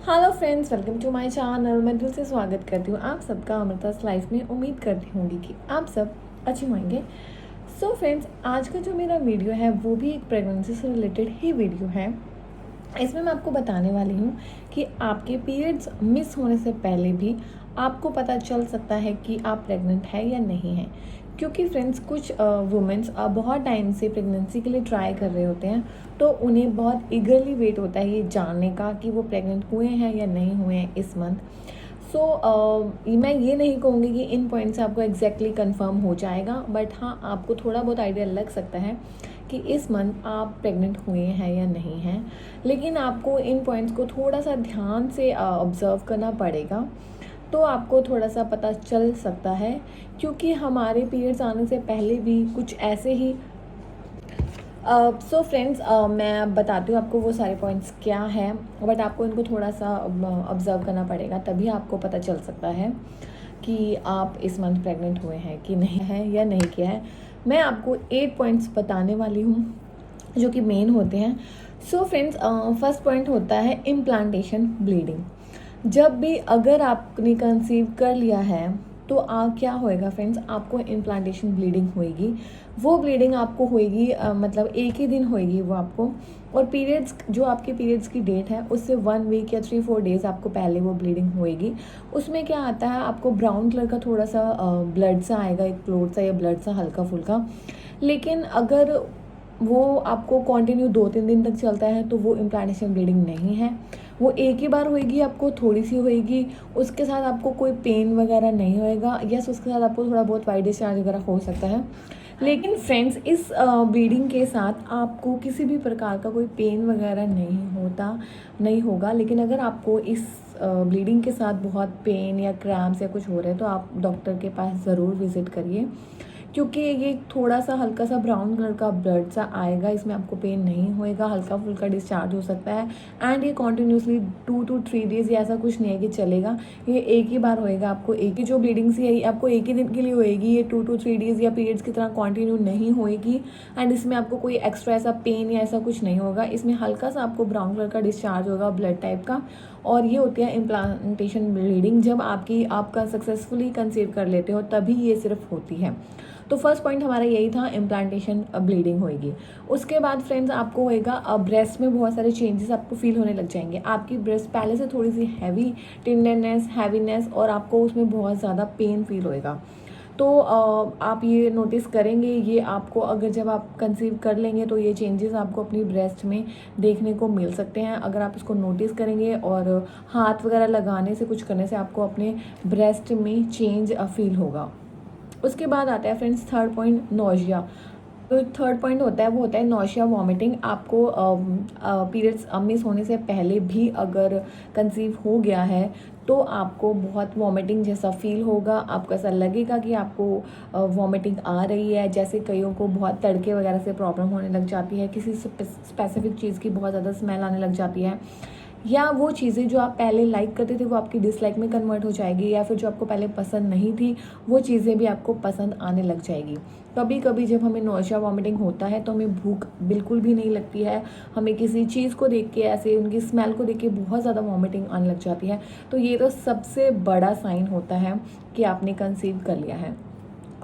Hello friends, welcome to my channel. मैं दिल से स्वागत करती हूँ आप सबका अमृता's लाइफ में। उम्मीद करती हूँगी कि आप सब अच्छे होंगे। सो फ्रेंड्स, आज का जो मेरा वीडियो है वो भी एक प्रेगनेंसी से रिलेटेड ही वीडियो है। इसमें मैं आपको बताने वाली हूँ कि आपके पीरियड्स मिस होने से पहले भी आपको पता चल सकता है कि आप प्रेग्नेंट है या नहीं है। क्योंकि फ्रेंड्स, कुछ वुमेंस बहुत टाइम से प्रेगनेंसी के लिए ट्राई कर रहे होते हैं, तो उन्हें बहुत ईगरली वेट होता है ये जानने का कि वो प्रेग्नेंट हुए हैं या नहीं हुए हैं इस मंथ। मैं ये नहीं कहूँगी कि इन पॉइंट से आपको एग्जैक्टली कंफर्म हो जाएगा, बट हाँ, आपको थोड़ा बहुत आइडिया लग सकता है कि इस मंथ आप प्रेग्नेंट हुए हैं या नहीं हैं। लेकिन आपको इन पॉइंट्स को थोड़ा सा ध्यान से ऑब्ज़र्व करना पड़ेगा, तो आपको थोड़ा सा पता चल सकता है। क्योंकि हमारे पीरियड्स आने से पहले भी कुछ ऐसे ही सो फ्रेंड्स, मैं अब बताती हूँ आपको वो सारे पॉइंट्स क्या हैं, बट आपको इनको थोड़ा सा ऑब्ज़र्व करना पड़ेगा, तभी आपको पता चल सकता है कि आप इस मंथ प्रेग्नेंट हुए हैं कि नहीं है या नहीं किया है। मैं आपको 8 पॉइंट्स बताने वाली हूँ जो कि मेन होते हैं। सो फ्रेंड्स, फर्स्ट पॉइंट होता है इम्प्लांटेशन ब्लीडिंग। जब भी अगर आपने कंसीव कर लिया है तो क्या होएगा फ्रेंड्स, आपको इम्प्लांटेशन ब्लीडिंग होएगी। वो ब्लीडिंग आपको होएगी, मतलब एक ही दिन होएगी वो आपको। और पीरियड्स, जो आपके पीरियड्स की डेट है उससे 1 वीक या 3-4 डेज़ आपको पहले वो ब्लीडिंग होएगी। उसमें क्या आता है, आपको ब्राउन कलर का थोड़ा सा ब्लड सा आएगा, एक फ्लोट सा या ब्लड सा हल्का फुल्का। लेकिन अगर वो आपको कंटिन्यू 2-3 दिन तक चलता है तो वो इम्प्लांटेशन ब्लीडिंग नहीं है। वो एक ही बार होएगी, आपको थोड़ी सी होएगी, उसके साथ आपको कोई पेन वगैरह नहीं होएगा। यस, उसके साथ आपको थोड़ा बहुत वाइट डिस्चार्ज वगैरह हो सकता है। लेकिन फ्रेंड्स, इस ब्लीडिंग के साथ आपको किसी भी प्रकार का कोई पेन वगैरह नहीं होगा। लेकिन अगर आपको इस ब्लीडिंग के साथ बहुत पेन या क्रैम्प्स या कुछ हो रहे हैं तो आप डॉक्टर के पास ज़रूर विज़िट करिए। क्योंकि ये थोड़ा सा हल्का सा ब्राउन कलर का ब्लड सा आएगा, इसमें आपको पेन नहीं होएगा, हल्का फुल्का डिस्चार्ज हो सकता है। एंड ये कॉन्टीन्यूसली 2 to 3 डेज़ या ऐसा कुछ नहीं है कि चलेगा। ये एक ही बार होएगा, आपको एक ही जो ब्लीडिंग सी है आपको एक ही दिन के लिए होएगी। ये 2 to 3 डेज़ या पीरियड्स की तरह कॉन्टिन्यू नहीं होएगी। एंड इसमें आपको कोई एक्स्ट्रा ऐसा पेन या ऐसा कुछ नहीं होगा। इसमें हल्का सा आपको ब्राउन कलर का डिस्चार्ज होगा, ब्लड टाइप का। और ये होती है इम्प्लांटेशन ब्लीडिंग। जब आपका सक्सेसफुली कंसीव कर लेते हो तभी ये सिर्फ होती है। तो फर्स्ट पॉइंट हमारा यही था, इम्प्लांटेशन ब्लीडिंग होएगी। उसके बाद फ्रेंड्स, आपको होएगा ब्रेस्ट में बहुत सारे चेंजेस आपको फील होने लग जाएंगे। आपकी ब्रेस्ट पहले से थोड़ी सी हैवी, टेंडरनेस, हैवीनेस, और आपको उसमें बहुत ज़्यादा पेन फील होएगा। तो आप ये नोटिस करेंगे, ये आपको अगर जब आप कंसीव कर लेंगे तो ये चेंजेस आपको अपनी ब्रेस्ट में देखने को मिल सकते हैं। अगर आप इसको नोटिस करेंगे और हाथ वगैरह लगाने से, कुछ करने से आपको अपने ब्रेस्ट में चेंज फील होगा। उसके बाद आता है फ्रेंड्स थर्ड पॉइंट, नोजिया। तो थर्ड पॉइंट होता है वो होता है नोशिया, वॉमिटिंग। आपको पीरियड्स मिस होने से पहले भी अगर कंसीव हो गया है तो आपको बहुत वॉमिटिंग जैसा फील होगा। आपको ऐसा लगेगा कि आपको वॉमिटिंग आ रही है। जैसे कईयों को बहुत तड़के वगैरह से प्रॉब्लम होने लग जाती है, किसी स्पेसिफिक चीज़ की बहुत ज़्यादा स्मेल आने लग जाती है, या वो चीज़ें जो आप पहले लाइक करते थे वो आपकी डिसलाइक में कन्वर्ट हो जाएगी, या फिर जो आपको पहले पसंद नहीं थी वो चीज़ें भी आपको पसंद आने लग जाएगी। कभी कभी जब हमें नौशिया वॉमिटिंग होता है तो हमें भूख बिल्कुल भी नहीं लगती है। हमें किसी चीज़ को देख के, ऐसे उनकी स्मेल को देख के बहुत ज़्यादा वॉमिटिंग आने लग जाती है। तो ये तो सबसे बड़ा साइन होता है कि आपने कंसीव कर लिया है।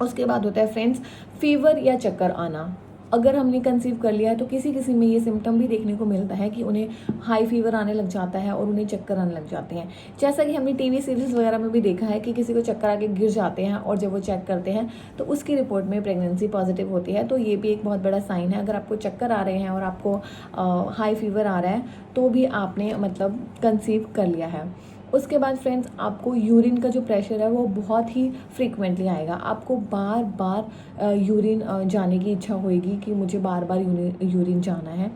उसके बाद होता है फ्रेंड्स, फीवर या चक्कर आना। अगर हमने कंसीव कर लिया है तो किसी किसी में ये सिम्टम भी देखने को मिलता है कि उन्हें हाई फीवर आने लग जाता है और उन्हें चक्कर आने लग जाते हैं। जैसा कि हमने टीवी सीरीज वगैरह में भी देखा है कि किसी को चक्कर आके गिर जाते हैं और जब वो चेक करते हैं तो उसकी रिपोर्ट में प्रेगनेंसी पॉजिटिव होती है। तो ये भी एक बहुत बड़ा साइन है। अगर आपको चक्कर आ रहे हैं और आपको हाई फीवर आ रहा है तो भी आपने मतलब कंसीव कर लिया है। उसके बाद फ्रेंड्स, आपको यूरिन का जो प्रेशर है वो बहुत ही फ्रीक्वेंटली आएगा। आपको बार बार यूरिन जाने की इच्छा होएगी कि मुझे बार बार यूरिन जाना है।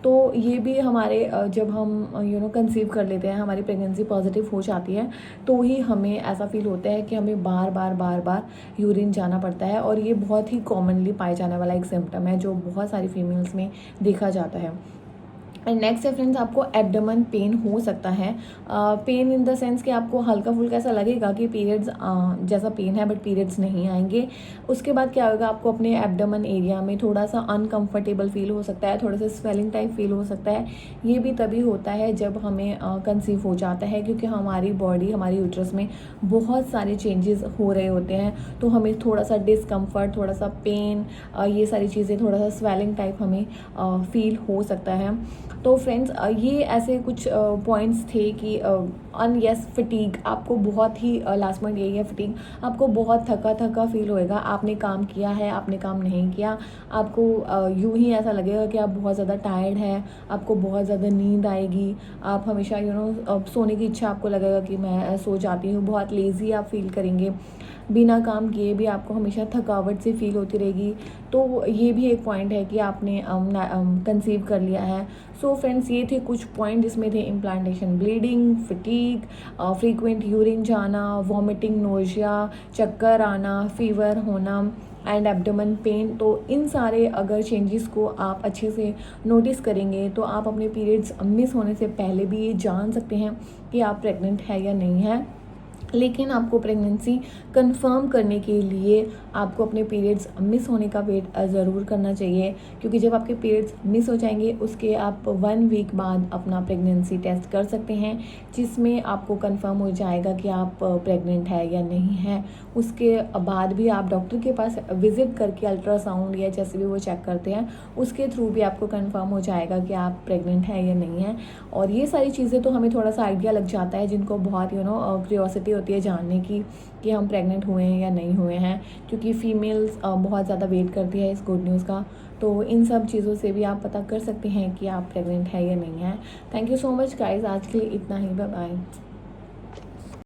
तो ये भी हमारे जब हम कंसीव कर लेते हैं, हमारी प्रेगनेंसी पॉजिटिव हो जाती है, तो ही हमें ऐसा फील होता है कि हमें बार बार यूरिन जाना पड़ता है। और ये बहुत ही कॉमनली पाए जाने वाला एक सिम्टम है जो बहुत सारी फीमेल्स में देखा जाता है। एंड नेक्स्ट है फ्रेंड्स, आपको एब्डोमेन पेन हो सकता है। पेन इन द सेंस कि आपको हल्का फुल्का ऐसा लगेगा कि पीरियड्स जैसा पेन है, बट पीरियड्स नहीं आएंगे। उसके बाद क्या होगा, आपको अपने एब्डोमेन एरिया में थोड़ा सा अनकंफर्टेबल फील हो सकता है, थोड़ा सा स्वेलिंग टाइप फील हो सकता है। ये भी तभी होता है जब हमें कंसीव हो जाता है, क्योंकि हमारी बॉडी, हमारी यूट्रस में बहुत सारे चेंजेस हो रहे होते हैं, तो हमें थोड़ा सा डिस्कम्फर्ट, थोड़ा सा पेन, ये सारी चीज़ें, थोड़ा सा स्वेलिंग टाइप हमें फील हो सकता है। तो फ्रेंड्स, ये ऐसे कुछ पॉइंट्स थे कि यस, फटीग आपको बहुत ही, लास्ट पॉइंट यही है, फटीग आपको बहुत थका थका फील होएगा। आपने काम किया है, आपने काम नहीं किया, आपको यूं ही ऐसा लगेगा कि आप बहुत ज़्यादा टायर्ड है, आपको बहुत ज़्यादा नींद आएगी, आप हमेशा सोने की इच्छा आपको लगेगा कि मैं सो जाती हूँ, बहुत लेज़ी आप फील करेंगे, बिना काम किए भी आपको हमेशा थकावट से फील होती रहेगी। तो ये भी एक पॉइंट है कि आपने कंसीव कर लिया है। सो फ्रेंड्स, ये थे कुछ पॉइंट जिसमें थे implantation bleeding, fatigue, frequent urine जाना, वॉमिटिंग, नोजिया, चक्कर आना, फीवर होना एंड एब्डोमेन पेन। तो इन सारे अगर चेंजेस को आप अच्छे से नोटिस करेंगे तो आप अपने पीरियड्स मिस होने से पहले भी ये जान सकते हैं कि आप प्रेग्नेंट है या नहीं है। लेकिन आपको प्रेगनेंसी कंफर्म करने के लिए आपको अपने पीरियड्स मिस होने का वेट ज़रूर करना चाहिए, क्योंकि जब आपके पीरियड्स मिस हो जाएंगे उसके आप 1 वीक बाद अपना प्रेगनेंसी टेस्ट कर सकते हैं, जिसमें आपको कंफर्म हो जाएगा कि आप प्रेग्नेंट है या नहीं है। उसके बाद भी आप डॉक्टर के पास विजिट करके अल्ट्रासाउंड या जैसे भी वो चेक करते हैं, उसके थ्रू भी आपको कंफर्म हो जाएगा कि आप प्रेग्नेंट है या नहीं है। और ये सारी चीज़ें तो हमें थोड़ा सा आइडिया लग जाता है, जिनको बहुत क्यूरियोसिटी होती है जानने की कि हम प्रेग्नेंट हुए हैं या नहीं हुए हैं, क्योंकि फीमेल्स बहुत ज़्यादा वेट करती है इस गुड न्यूज़ का। तो इन सब चीज़ों से भी आप पता कर सकते हैं कि आप प्रेग्नेंट है या नहीं है। Thank you so much guys, आज के लिए इतना ही, बाय बाय।